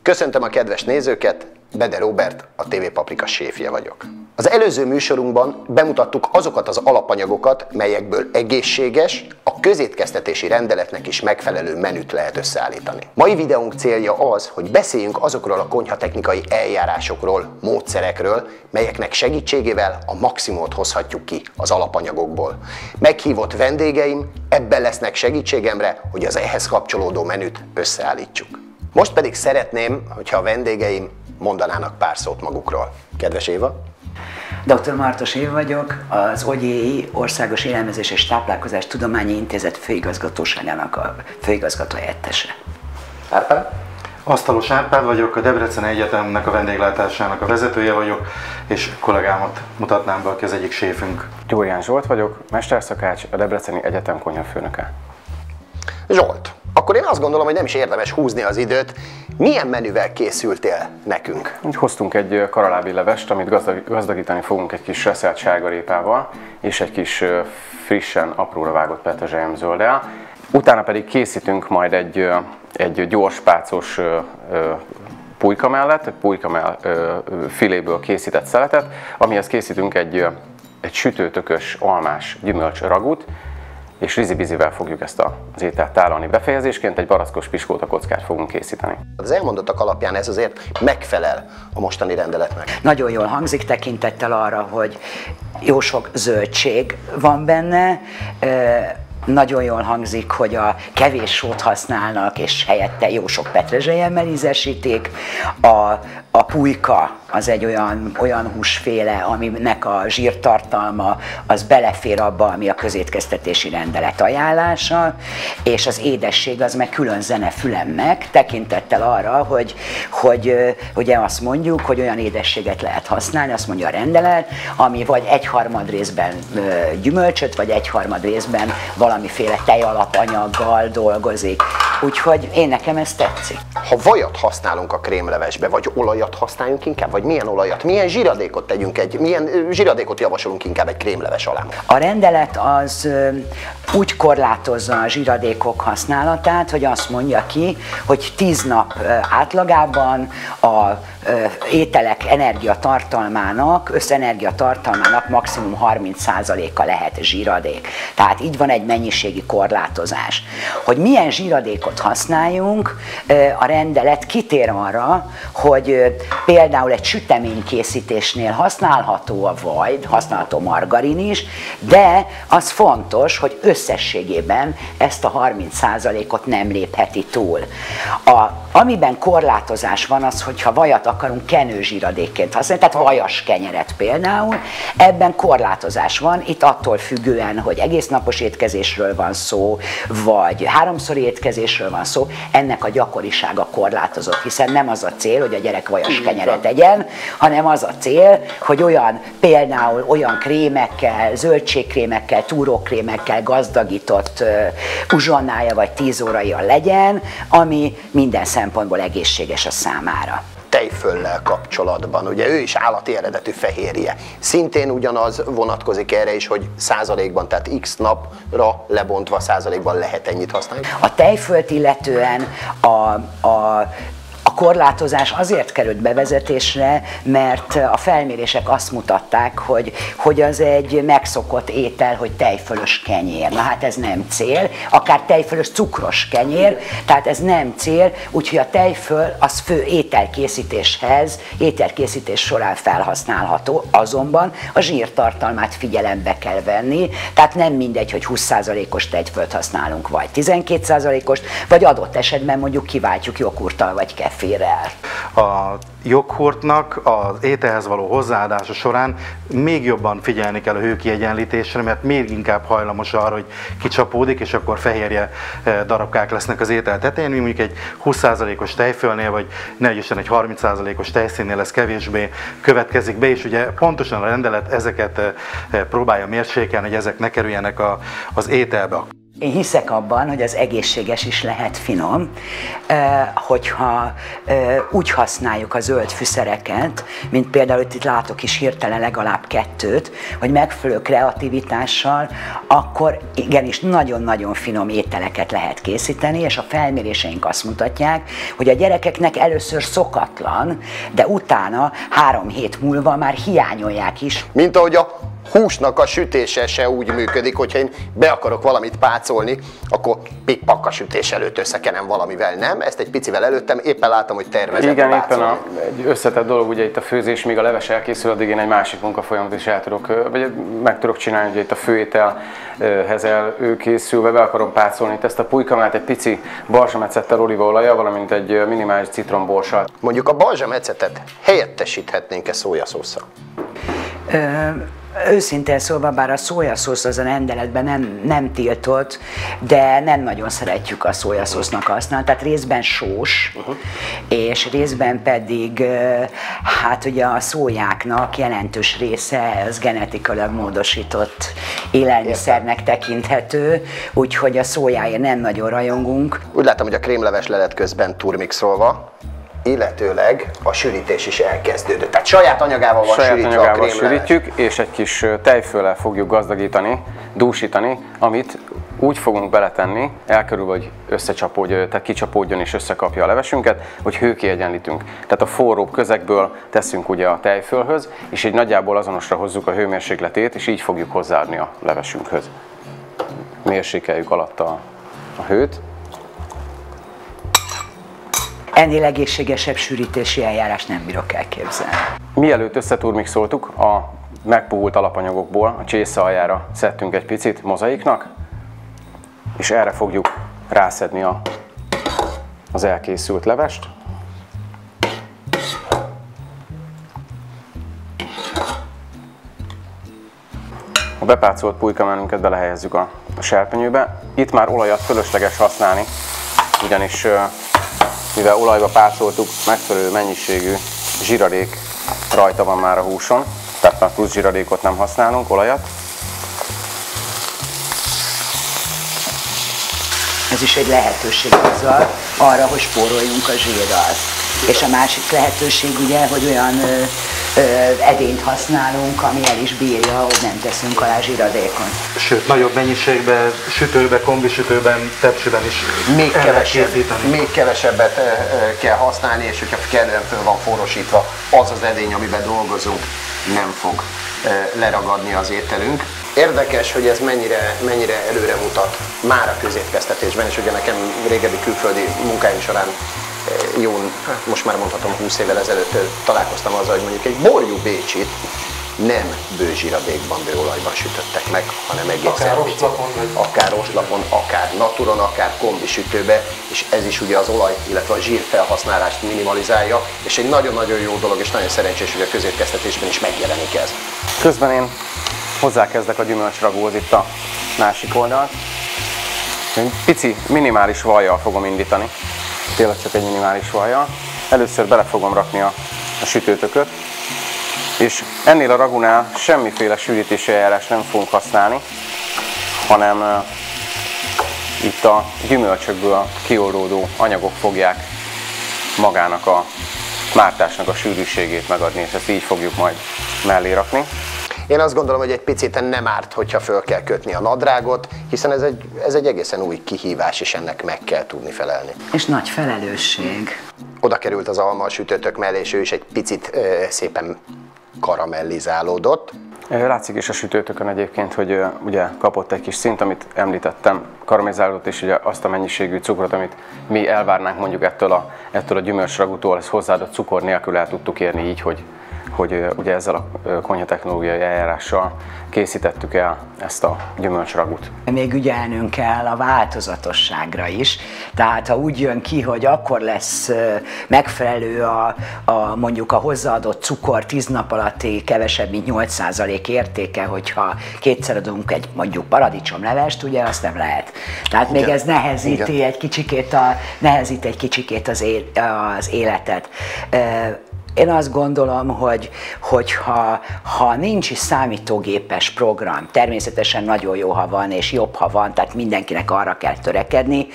Köszöntöm a kedves nézőket, Bede Róbert, a TV Paprika séfje vagyok. Az előző műsorunkban bemutattuk azokat az alapanyagokat, melyekből egészséges, a közétkeztetési rendeletnek is megfelelő menüt lehet összeállítani. Mai videónk célja az, hogy beszéljünk azokról a konyhatechnikai eljárásokról, módszerekről, melyeknek segítségével a maximumot hozhatjuk ki az alapanyagokból. Meghívott vendégeim ebben lesznek segítségemre, hogy az ehhez kapcsolódó menüt összeállítsuk. Most pedig szeretném, hogyha a vendégeim mondanának pár szót magukról. Kedves Éva? Dr. Martos Éva vagyok, az OGI Országos Élelmezés és Táplálkozás Tudományi Intézet főigazgatóságának a főigazgató helyettese. Árpád? Asztalos Árpád vagyok, a Debreceni Egyetemnek a vendéglátásának a vezetője vagyok, és kollégámat mutatnám be, aki az egyik séfünk. Gyurján Zsolt vagyok, mesterszakács, a Debreceni Egyetem konyhafőnöke. Zsolt, akkor én azt gondolom, hogy nem is érdemes húzni az időt. Milyen menüvel készültél nekünk? Úgy hoztunk egy karalábi levest, amit gazdagítani fogunk egy kis reszelt sárgarépával, és egy kis frissen, apróra vágott petrezselyemzölddel. Utána pedig készítünk majd egy gyors pácos pulyka mellett, pulykamell filéből készített szeletet, amihez készítünk egy sütőtökös almás gyümölcs ragút, és rizibizivel fogjuk ezt az ételt tálalni. Befejezésként egy barackos piskóta kockát fogunk készíteni. Az elmondottak alapján ez azért megfelel a mostani rendeletnek. Nagyon jól hangzik tekintettel arra, hogy jó sok zöldség van benne, nagyon jól hangzik, hogy a kevés sót használnak, és helyette jó sok petrezselyemmel ízesítik. A pulyka az egy olyan húsféle, aminek a zsírtartalma az belefér abba, ami a közétkeztetési rendelet ajánlása, és az édesség az meg külön zene fülemnek, tekintettel arra, hogy ugye azt mondjuk, hogy olyan édességet lehet használni, azt mondja a rendelet, ami vagy 1/3 részben gyümölcsöt, vagy 1/3 részben valamiféle tejalapanyaggal dolgozik. Úgyhogy nekem ez tetszik. Ha vajat használunk a krémlevesbe, vagy olajat használjunk inkább, vagy milyen olajat, milyen zsiradékot milyen zsiradékot javasolunk inkább egy krémleves alá? A rendelet az úgy korlátozza a zsiradékok használatát, hogy azt mondja ki, hogy 10 nap átlagában a ételek összenergiatartalmának maximum 30%-a lehet zsiradék. Tehát így van egy mennyiségi korlátozás. Hogy milyen zsiradékot használjunk, a rendelet kitér arra, hogy például egy süteménykészítésnél használható a vaj, használható margarin is, de az fontos, hogy összességében ezt a 30%-ot nem lépheti túl. Amiben korlátozás van az, hogyha vajat akarunk kenőzsiradékként használni, tehát vajas kenyeret például, ebben korlátozás van, itt attól függően, hogy egésznapos étkezésről van szó, vagy 3-szori étkezésről van szó, ennek a gyakorisága korlátozott, hiszen nem az a cél, hogy a gyerek vajas kenyeret egyen, hanem az a cél, hogy például olyan krémekkel, zöldségkrémekkel, túrókrémekkel gazdagított uzsonnája vagy 10 óraja legyen, ami minden szempontból egészséges a számára. Tejföllel kapcsolatban, ugye ő is állati eredetű fehérje. Szintén ugyanaz vonatkozik erre is, hogy százalékban, tehát x napra lebontva százalékban lehet ennyit használni. A tejfölt illetően a korlátozás azért került bevezetésre, mert a felmérések azt mutatták, hogy az egy megszokott étel, hogy tejfölös kenyér. Na hát ez nem cél, akár tejfölös cukros kenyér, tehát ez nem cél, úgyhogy a tejföl az fő ételkészítés során felhasználható, azonban a zsírtartalmát figyelembe kell venni, tehát nem mindegy, hogy 20%-os tejfölt használunk, vagy 12%-ost, vagy adott esetben mondjuk kiváltjuk jogurttal vagy kefirrel. A joghurtnak az ételhez való hozzáadása során még jobban figyelni kell a hőkiegyenlítésre, mert még inkább hajlamos arra, hogy kicsapódik, és akkor fehérje darabkák lesznek az étel tetején, mi mondjuk egy 20%-os tejfölnél, vagy ne Isten egy 30%-os tejszínnél ez kevésbé következik be, és ugye pontosan a rendelet ezeket próbálja mérsékelni, hogy ezek ne kerüljenek az ételbe. Én hiszek abban, hogy az egészséges is lehet finom, hogyha úgy használjuk a zöld fűszereket, mint például itt látok is hirtelen legalább 2, hogy megfelelő kreativitással, akkor igenis nagyon-nagyon finom ételeket lehet készíteni, és a felméréseink azt mutatják, hogy a gyerekeknek először szokatlan, de utána 3 hét múlva már hiányolják is. Mint ahogy a húsnak a sütése se úgy működik, hogyha én be akarok valamit pácolni, akkor pikpak a sütés előtt összekenem valamivel, nem? Ezt egy picivel előttem, éppen látom, hogy tervezett igen, pácolni. éppen egy összetett dolog, ugye itt a főzés, míg a leves elkészül, addig én egy másik munkafolyamat is vagy meg tudok csinálni, ugye itt a főételhez előkészülve be akarom pácolni itt ezt a pulykamát egy pici balzsamecettel, olívaolajjal, valamint egy minimális citromborssal. Mondjuk a balzsamecetet helyettesíthetnénk-e szójaszósszal? Őszintén szólva, bár a szójaszósz az a rendeletben nem tiltott, de nem nagyon szeretjük a szójaszósznak használni, tehát részben sós, és részben pedig, hát ugye a szójáknak jelentős része az genetikailag módosított élelmiszernek tekinthető, úgyhogy a szójáért nem nagyon rajongunk. Úgy látom, hogy a krémleves le lett közben turmixolva, illetőleg a sűrítés is elkezdődött. Tehát saját anyagával van sűrítve a krémleves. Sűrítjük, és egy kis tejföllel fogjuk gazdagítani, dúsítani, amit úgy fogunk beletenni, elkerülve, hogy összecsapódjon, tehát kicsapódjon és összekapja a levesünket, hogy hőkiegyenlítünk. Tehát a forróbb közegből teszünk ugye a tejfölhöz, és így nagyjából azonosra hozzuk a hőmérsékletét, és így fogjuk hozzáadni a levesünkhöz. Mérsékeljük alatt a hőt. Ennél egészségesebb sűrítési eljárás nem bírok elképzelni. Mielőtt összeturmixoltuk, a megpuhult alapanyagokból a csésze aljára szedtünk egy picit mozaiknak, és erre fogjuk rászedni az elkészült levest. A bepácolt pulykamánunkat belehelyezzük a serpenyőbe. Itt már olajat fölösleges használni, ugyanis mivel olajba pácoltuk, megfelelő mennyiségű zsiradék rajta van már a húson, tehát már plusz zsiradékot nem használunk, olajat. Ez is egy lehetőség azzal arra, hogy spóroljunk a zsírral. És a másik lehetőség ugye, hogy olyan edényt használunk, ami el is bírja, hogy nem teszünk alá zsíradékon. Sőt, nagyobb mennyiségben, sütőben, kombisütőben, tepsiben is még kevesebbet kell használni, és hogyha kellően föl van forrósítva, az az edény, amiben dolgozunk, nem fog leragadni az ételünk. Érdekes, hogy ez mennyire előre mutat már a közétkeztetésben, és ugye nekem régebbi külföldi munkáim során jó, most már mondhatom 20 évvel ezelőtt találkoztam azzal, hogy mondjuk egy borjú bécsit nem bőzsíradékban, bőolajban sütöttek meg, hanem egészen akár rostlapon, akár naturon, akár kombisütőbe, és ez is ugye az olaj, illetve a zsír felhasználást minimalizálja, és egy nagyon-nagyon jó dolog, és nagyon szerencsés, hogy a közétkeztetésben is megjelenik ez. Közben én hozzákezdek a gyümölcsragóhoz itt a másik oldalt. Egy pici, minimális vajjal fogom indítani. Tényleg csak egy minimális vajjal. Először bele fogom rakni a sütőtököt, és ennél a ragunál semmiféle sűrítési eljárást nem fogunk használni, hanem itt a gyümölcsökből kioldódó anyagok fogják magának a mártásnak a sűrűségét megadni, és ezt így fogjuk majd mellé rakni. Én azt gondolom, hogy egy picit nem árt, hogyha föl kell kötni a nadrágot, hiszen ez egy egészen új kihívás, és ennek meg kell tudni felelni. És nagy felelősség. Oda került az alma a sütőtök mellé, és ő is egy picit szépen karamellizálódott. Látszik is a sütőtökön egyébként, hogy ugye kapott egy kis szint, amit említettem, karamellizálódott, és ugye azt a mennyiségű cukrot, amit mi elvárnánk mondjuk ettől a gyümölcsragútól, ezt hozzáadott cukor nélkül el tudtuk érni így, hogy ugye ezzel a konyhatechnológiai eljárással készítettük el ezt a gyümölcsragút. Még ügyelnünk kell a változatosságra is, tehát ha úgy jön ki, hogy akkor lesz megfelelő mondjuk a hozzáadott cukor 10 nap alatti kevesebb, mint 8% értéke, hogyha kétszer adunk egy mondjuk paradicsomlevest, ugye azt nem lehet. Tehát még ez nehezít egy kicsikét az életet. Én azt gondolom, hogy ha nincs is számítógépes program, természetesen nagyon jó, ha van, és jobb, ha van, tehát mindenkinek arra kell törekedni,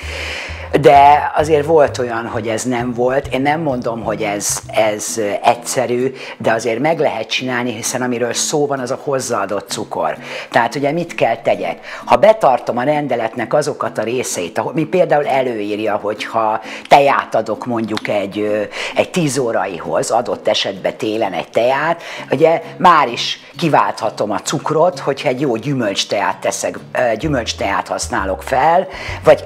de azért volt olyan, hogy ez nem volt. Én nem mondom, hogy ez egyszerű, de azért meg lehet csinálni, hiszen amiről szó van, az a hozzáadott cukor. Tehát ugye mit kell tegyek? Ha betartom a rendeletnek azokat a részeit, mi például előírja, hogy ha teját adok mondjuk egy 10 óraihoz, adott esetben télen egy teját, ugye már is kiválthatom a cukrot, hogyha egy jó gyümölcsteját használok fel, vagy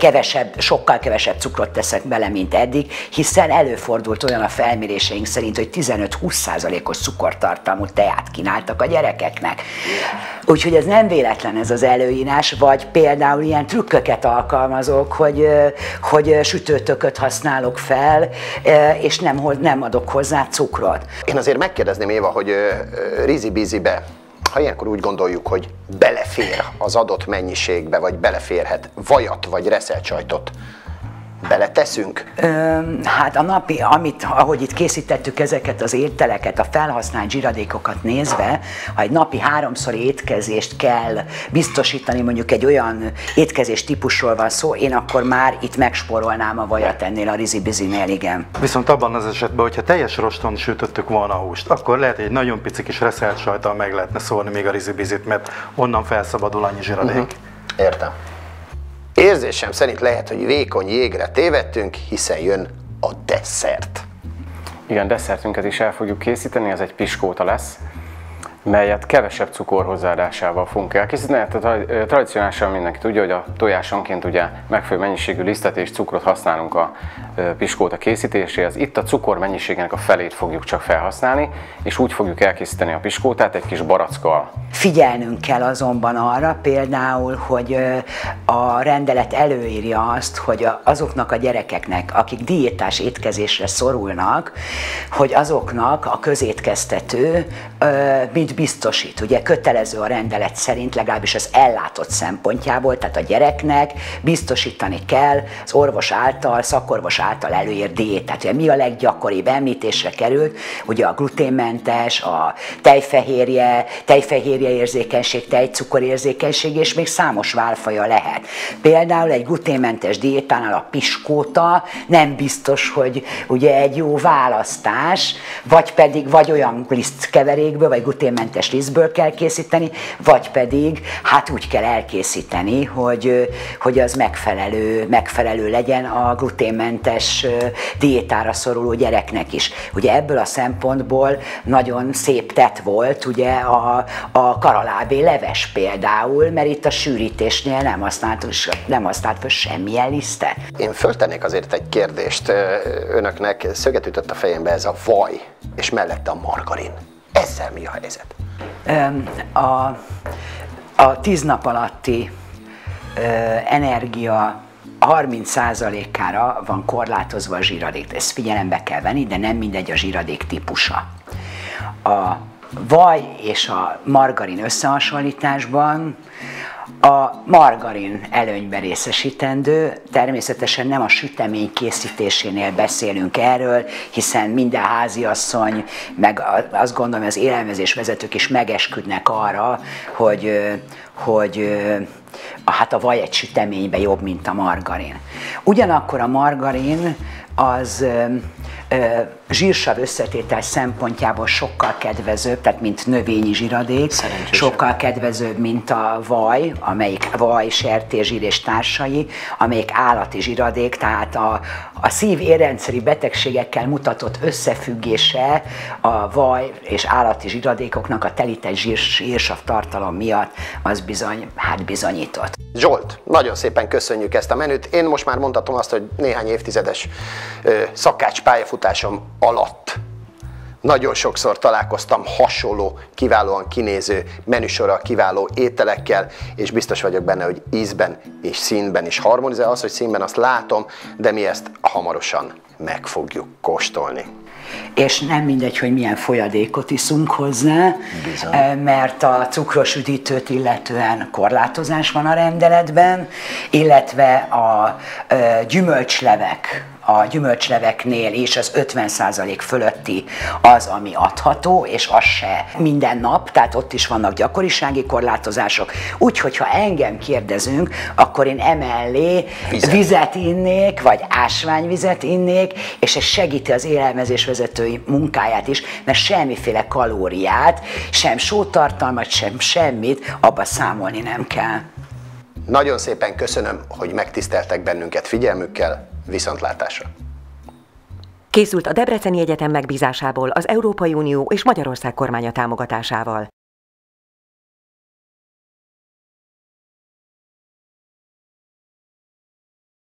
sokkal kevesebb cukrot teszek bele, mint eddig, hiszen előfordult olyan a felméréseink szerint, hogy 15-20%-os cukortartalmú teját kínáltak a gyerekeknek. Úgyhogy ez nem véletlen ez az előírás, vagy például ilyen trükköket alkalmazok, hogy sütőtököt használok fel, és nem adok hozzá cukrot. Én azért megkérdezném, Éva, hogy rizi-bizibe, ha ilyenkor úgy gondoljuk, hogy belefér az adott mennyiségbe, vagy beleférhet vajat vagy reszelt sajtot, beleteszünk? Hát a napi, ahogy itt készítettük ezeket az ételeket, a felhasznált zsiradékokat nézve, ha egy napi 3-szor étkezést kell biztosítani, mondjuk egy olyan étkezés típusról van szó, én akkor már itt megspórolnám a vajat ennél a rizi-bizinél, igen. Viszont abban az esetben, hogyha teljes roston sütöttük volna a húst, akkor lehet, hogy egy nagyon pici kis reszelt sajttal meg lehetne szórni még a rizi-bizit, mert onnan felszabadul annyi zsiradék. Értem. Érzésem szerint lehet, hogy vékony jégre tévedtünk, hiszen jön a desszert. Igen, desszertünket is el fogjuk készíteni, ez egy piskóta lesz, melyet kevesebb cukor hozzáadásával fogunk elkészíteni. Tradicionálisan mindenki tudja, hogy a tojásonként ugye megfelelő mennyiségű lisztet és cukrot használunk a piskóta készítéséhez. Itt a cukor mennyiségének a felét fogjuk csak felhasználni, és úgy fogjuk elkészíteni a piskótát egy kis barackkal. Figyelnünk kell azonban arra például, hogy a rendelet előírja azt, hogy azoknak a gyerekeknek, akik diétás étkezésre szorulnak, hogy azoknak a közétkeztető mit biztosít. Ugye kötelező a rendelet szerint, legalábbis az ellátott szempontjából, tehát a gyereknek biztosítani kell az orvos által, szakorvos által előírt diétát. Ugye mi a leggyakoribb említésre került? Ugye a gluténmentes, a tejfehérje érzékenység, tejcukorérzékenység, és még számos válfaja lehet. Például egy gluténmentes diétánál a piskóta nem biztos, hogy ugye egy jó választás, vagy olyan lisztkeverékből, vagy gluténmentes lisztből kell készíteni, vagy pedig hát úgy kell elkészíteni, hogy az megfelelő legyen a gluténmentes diétára szoruló gyereknek is. Ugye ebből a szempontból nagyon szép tett volt ugye a karalábé leves például, mert itt a sűrítésnél nem használt fel semmilyen lisztet. Én föltennék azért egy kérdést önöknek, szöget ütött a fejembe ez a vaj, és mellette a margarin. Ezzel mi a helyzet? A 10 nap alatti energia 30%-ára van korlátozva a zsíradék. Ezt figyelembe kell venni, de nem mindegy a zsíradék típusa. A vaj és a margarin összehasonlításban a margarin előnyben részesítendő, természetesen nem a sütemény készítésénél beszélünk erről, hiszen minden háziasszony, meg azt gondolom, az élelmezés vezetők is megesküdnek arra, hogy hát a vaj egy süteményben jobb, mint a margarin. Ugyanakkor a margarin az zsírsav összetétel szempontjából sokkal kedvezőbb, tehát mint növényi zsíradék, sokkal kedvezőbb, mint a vaj, amelyik vaj, sertészsír és társai, amelyik állati zsíradék, tehát a szív-érrendszeri betegségekkel mutatott összefüggése a vaj és állati zsíradékoknak a telített zsírsav tartalom miatt az bizony, hát bizonyított. Zsolt, nagyon szépen köszönjük ezt a menüt. Én most már mondhatom azt, hogy néhány évtizedes szakács pályafutásom alatt nagyon sokszor találkoztam hasonló, kiválóan kinéző menüsorral, kiváló ételekkel, és biztos vagyok benne, hogy ízben és színben is harmonizál. Az, hogy színben, azt látom, de mi ezt hamarosan meg fogjuk kóstolni. És nem mindegy, hogy milyen folyadékot iszunk hozzá, bizony, mert a cukros üdítőt illetően korlátozás van a rendeletben, illetve a gyümölcslevek, a gyümölcsleveknél is az 50% fölötti az, ami adható, és az se minden nap, tehát ott is vannak gyakorisági korlátozások. Úgyhogy ha engem kérdezünk, akkor én emellé vizet innék, vagy ásványvizet innék, és ez segíti az élelmezésvezetői munkáját is, mert semmiféle kalóriát, sem sótartalmat, sem semmit abba számolni nem kell. Nagyon szépen köszönöm, hogy megtiszteltek bennünket figyelmükkel, viszontlátásra! Készült a Debreceni Egyetem megbízásából az Európai Unió és Magyarország kormánya támogatásával.